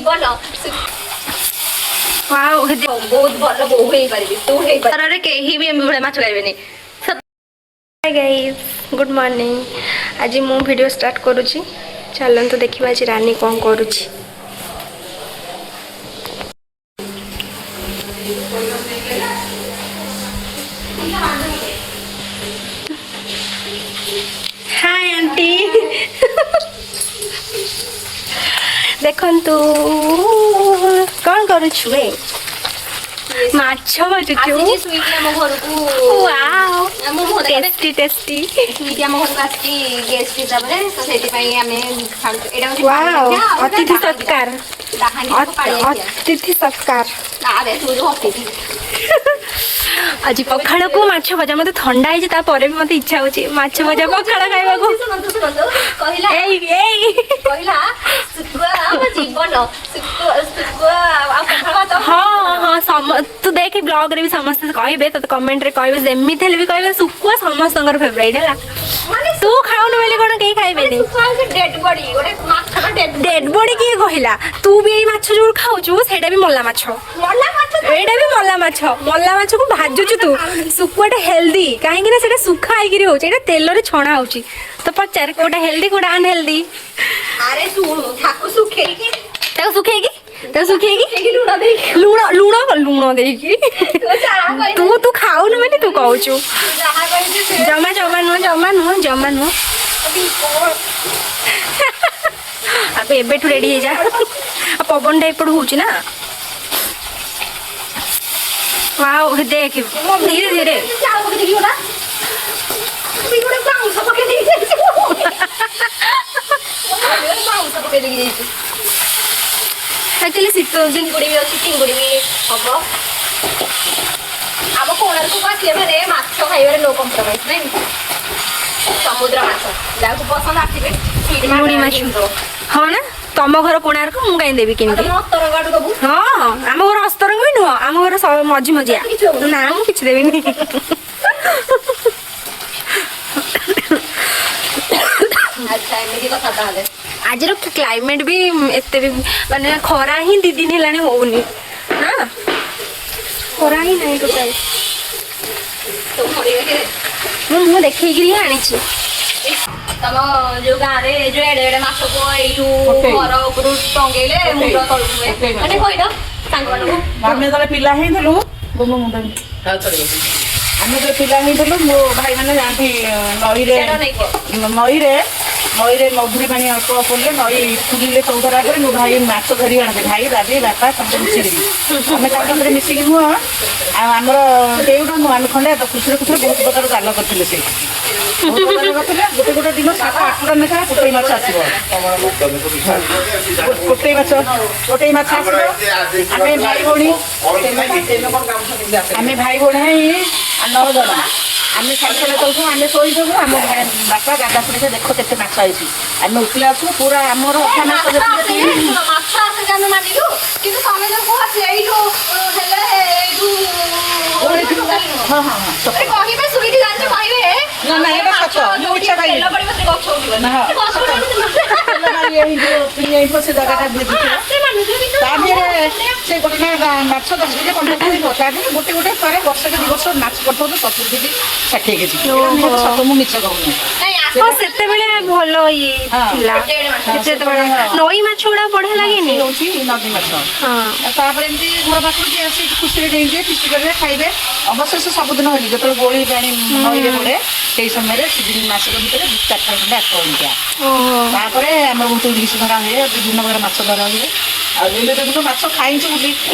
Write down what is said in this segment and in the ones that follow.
जीवन वाओ बहुत भल बहु हे पारिबी तू हे पारे केही भी एम भले माछ खाइबेनी। Hi guys good morning. आज मु वीडियो स्टार्ट करूची। चलन तो देखिबा आज रानी कोन करूची। हाय आंटी देखंतु कौन करू छुए माछ भाजुछु स्वीट हम घर को वाओ हम टेस्टी टेस्टी स्वीट हम घर आसी गेस्ट हिसाब रे तो सेति पई हमें खाउ एडा वाओ अतिथि सत्कार अतिथि सत्कार आरे तू जो अतिथि आज पखाड़ को माछ भजा मते ठंडा है ता परे भी मते इच्छा होची माछ भजा पखाड़ खाइबा को कहला कहला सुकुआ जीवन सुकुआ आ पखाड़ तो हां तू देख ब्लॉग रे भी समस्त कहबे तो कमेंट रे कहबे जेमी थेले भी कहबे सुकुआ समस्त संगर फेवरेट है माने तू खाउन बेले कोन के खाइबे नहीं सुकुआ से डेड बॉडी ओरे माछ डेड बॉडी की कहला तू भी ए माछ जो खाउछु सेटा भी मल्ला माछ एटा भी मल्ला माछ को भाजुछु तू सुकुआटा हेल्दी काहे कि ना सेटा सुखा आइ गिरी होछ एटा तेल रे छणा होची तो पचार कोटा हेल्दी कोटा अनहेल्दी अरे सुन थाको सुखेगी लूण देकी तू खाउन माने तू कहूछु जमा नु अब एबे ठु रेडी हे जा पवन टाइप पड़ होची ना वाओ देख धीरे धीरे एक्चुअली चिंगुड़ी भी अच्छी चिंगुड़ी भी हम आम कोणार्क को आसे मैंने माछ खाइबार नो कम्प्रोमाइज नहीं समुद्र माछ जहाँ पसंद आसवे चिंगुड़ी माछ हाँ ना तुम घर कोणार्क मु कहीं देवी कि हाँ आम घर हस्तरंग भी नुह आम घर मझी मझिया ना मु कि देवी आज क्लाइमेट भी एते भी माने खरा ही 2 दिन हेलानी होउनी हां खरा ही नहीं टोटल मु देखै गिरी आनी छी तम जो गाँ रे जो एडे एडे माछ को एठू घर ऊपर टंगेले मुंड तळु माने कोइड सांग बाटू आमे तले पिला हे देलु बोमो मुंड हा चले आमे तो पिला हे देलु मो भाई माने जांती नई रे मधुरी पानी अल्प पड़े नई फुले चौधरा कर मो भाई माछ धरी आने भाई दादी बापा सब मिसिक आम मिसिक नुह आमर देउटा नुह आम खंडे खुशरे खुशरे बहुत प्रकार जाल करते से गोटे गोटे दिन 7-8 लेखा गोटे माछ आसो गोटे माछ आसो आम भाई भाई 9 जन आम साइकेल चलू आम शोई देबू आम बापा दादा से देख के माछ आई आम उठले आसू पूरा आमर हाँ हाँ से जगह गोटे गोटे पर वर्ष के 2 वर्ष माछ पड़ता 70 केजी 60 केजी सत मु मिछ कहूनी भल ये नई माछ गुड़ा बढ़िया लगे नदी माछ घर पाख खुशी फिस्ट खाइबे अवश्य से सबुदिन हो जो गोली पानी नई पड़े से समय मास भर 2-4 खंडे आठिया आम बहुत इलिश धरा हुए विभिन्न प्रकार माछ धरा हुए आगे देखो माछ खाई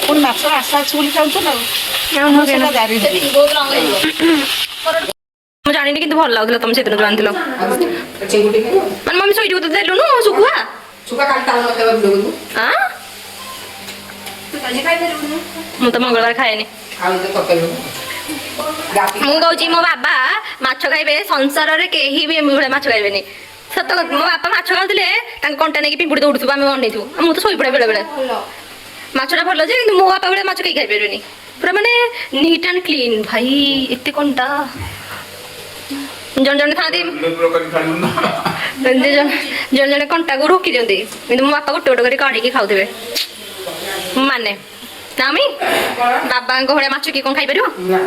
पुणी माछ आशा अच्छी बोली खाऊ ना जानी कि भल लगुला तुम से जान मम्मी शोटी तो देलु नु सुकुआ मु तो मंगलवार खाएनी मु कहूँ मो बाबा माछ खाइबे संसार रे केही भी एमि माछ खाइबेनी सत मो बापा माछ खाउथिले तांक कंटा नेकी पिंपुड़ी दौड़ुथु आमे अनेथु मु तो सोई पड़े बेले बेले माछटा भल जे किंतु मो बापा बेले माछ खाइ खाइबेनी पूरा माने नीट एंड क्लीन भाई एते कंटा जन जन थाती जन जन कंटा को रोकी दियंती किंतु मो बापा गोटे गोटे करी काढ़ी खाउथिबे ମାନେ ନାମି ବାବାଙ୍କ ଭଳିଆ ମାଛ କି କଣ ଖାଇପାରିବ? ନା